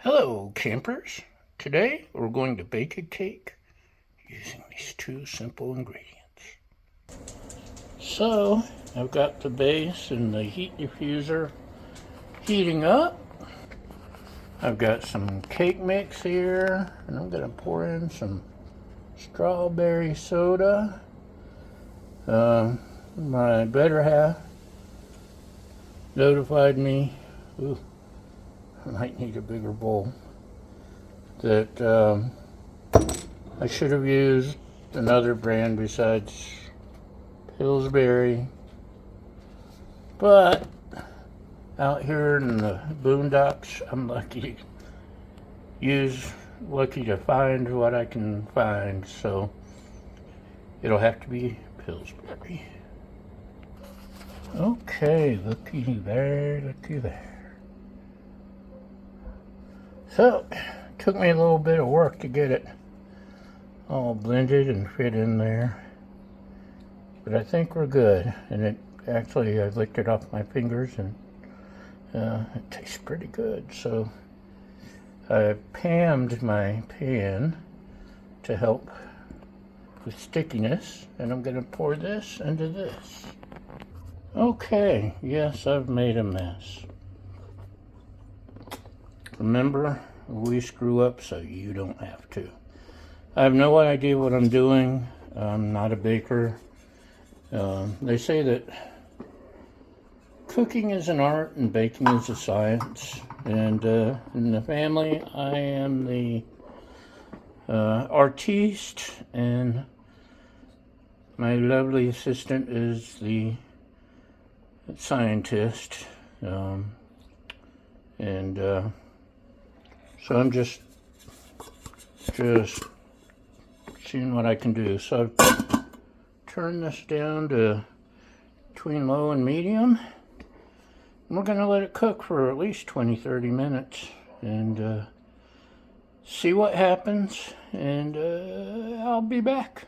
Hello, campers. Today we're going to bake a cake using these two simple ingredients. So, I've got the base and the heat diffuser heating up. I've got some cake mix here, and I'm going to pour in some strawberry soda. My better half notified me, ooh, I might need a bigger bowl, that I should have used another brand besides Pillsbury, but out here in the boondocks, I'm lucky to find what I can find, so it'll have to be Pillsbury. Okay, looky there, looky there. So, took me a little bit of work to get it all blended and fit in there, but I think we're good. And it actually, I licked it off my fingers, and it tastes pretty good. So I pammed my pan to help with stickiness, and I'm going to pour this into this. Okay, yes, I've made a mess. Remember, we screw up so you don't have to. I have no idea what I'm doing. I'm not a baker. They say that cooking is an art and baking is a science. And in the family, I am the artiste, and my lovely assistant is the scientist. So I'm just seeing what I can do. So I've turned this down to between low and medium. And we're going to let it cook for at least 20-30 minutes and see what happens, and I'll be back.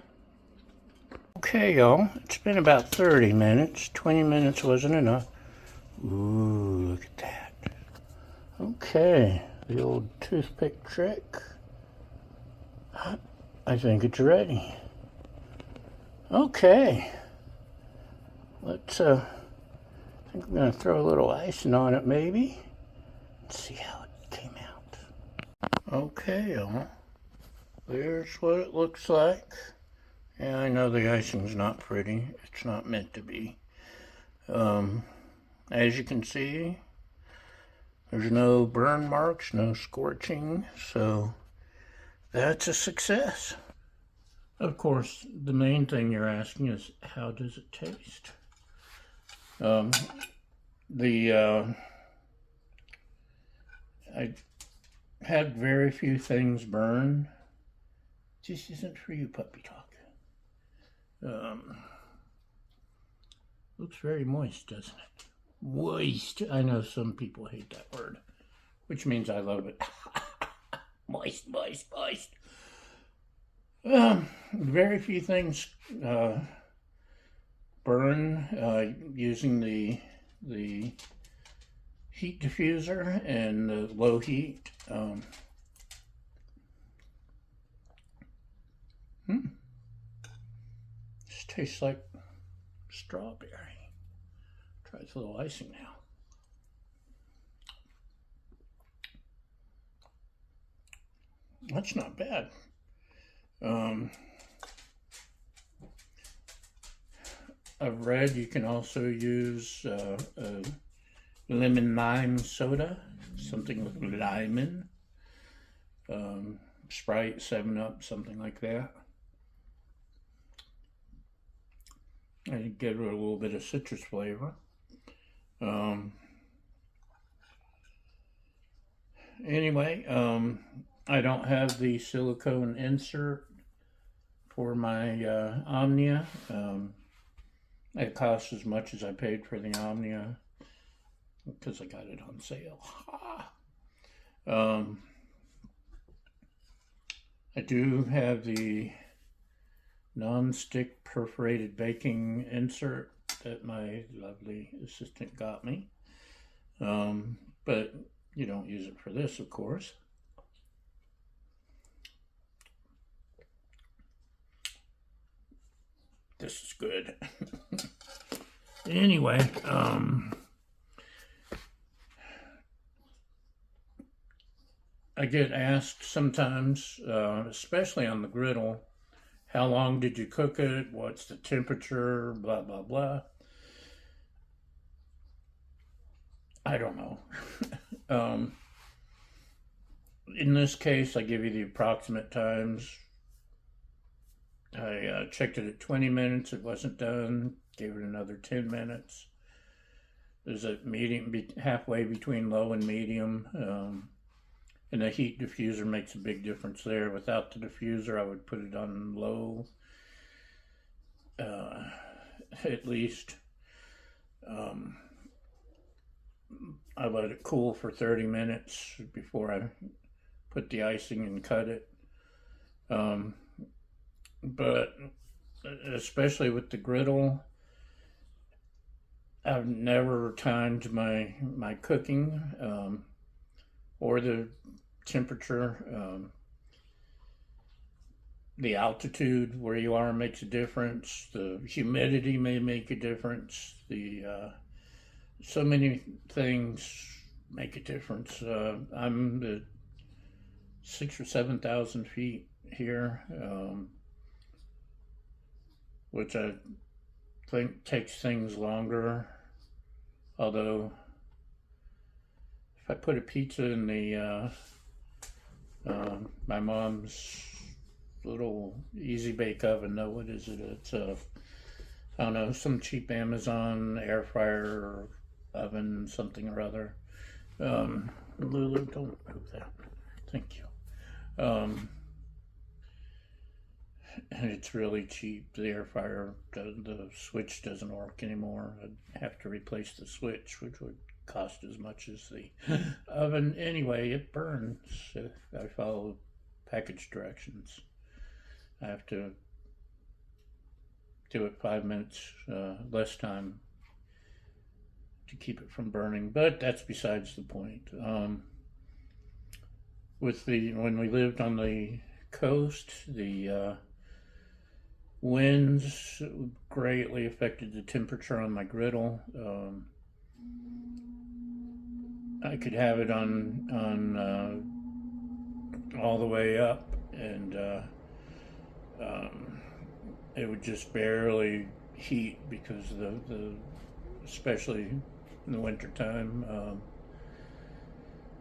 Okay, y'all, it's been about 30 minutes. 20 minutes wasn't enough. Ooh, look at that. Okay, the old toothpick trick. I think it's ready. Okay, let's, I think I'm going to throw a little icing on it maybe. Let's see how it came out. Okay, y'all, there's what it looks like. Yeah, I know the icing's not pretty. It's not meant to be. As you can see, there's no burn marks, no scorching, so that's a success. Of course, the main thing you're asking is, how does it taste? I had very few things burn. This isn't for you, puppy talk. Looks very moist, doesn't it? Moist. I know some people hate that word, which means I love it. Moist, moist, moist. Very few things burn using the heat diffuser and the low heat. This tastes like strawberry. Try this little icing now. That's not bad. I've read you can also use lemon lime soda, something with lemon, Sprite, 7-Up, something like that. I give it a little bit of citrus flavor. Anyway, I don't have the silicone insert for my Omnia. It costs as much as I paid for the Omnia because I got it on sale. I do have the non-stick perforated baking insert that my lovely assistant got me. But You don't use it for this, of course. This is good. Anyway, I get asked sometimes, especially on the griddle, how long did you cook it? What's the temperature? Blah, blah, blah. I don't know. In this case, I give you the approximate times. I checked it at 20 minutes. It wasn't done. Gave it another 10 minutes. There's a medium, halfway between low and medium. And the heat diffuser makes a big difference there. Without the diffuser, I would put it on low, at least. I let it cool for 30 minutes before I put the icing and cut it. But especially with the griddle, I've never timed my cooking or the temperature. The altitude where you are makes a difference. The humidity may make a difference. So many things make a difference. I'm at 6,000 or 7,000 feet here, which I think takes things longer. Although, if I put a pizza in the my mom's little easy bake oven, no, what is it? It's I don't know, some cheap Amazon air fryer oven, something or other. Lulu, don't move that. Thank you. And it's really cheap. The air fryer, the switch doesn't work anymore. I'd have to replace the switch, which would cost as much as the oven. Anyway, it burns if I follow package directions. I have to do it 5 minutes less time to keep it from burning, but that's besides the point. When we lived on the coast, the winds greatly affected the temperature on my griddle. I could have it on all the way up, and it would just barely heat because the especially in the winter time,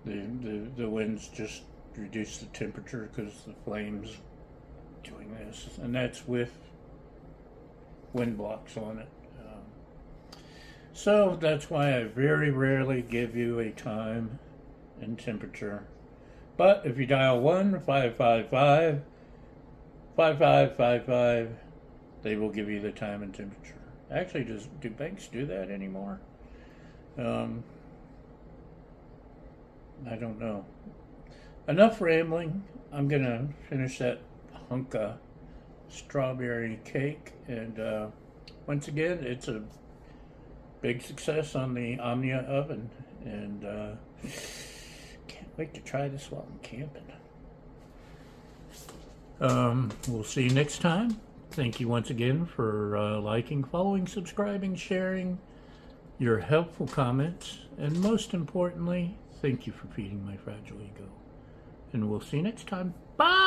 the winds just reduce the temperature because the flames doing this, and that's with wind blocks on it. So that's why I very rarely give you a time and temperature. But if you dial 1-555-5555, they will give you the time and temperature. Actually, do banks do that anymore? I don't know. Enough rambling. I'm gonna finish that hunk of strawberry cake, and once again, it's a big success on the Omnia oven, and can't wait to try this while I'm camping. We'll see you next time. Thank you once again for liking, following, subscribing, sharing, your helpful comments, and most importantly, thank you for feeding my fragile ego. And we'll see you next time. Bye!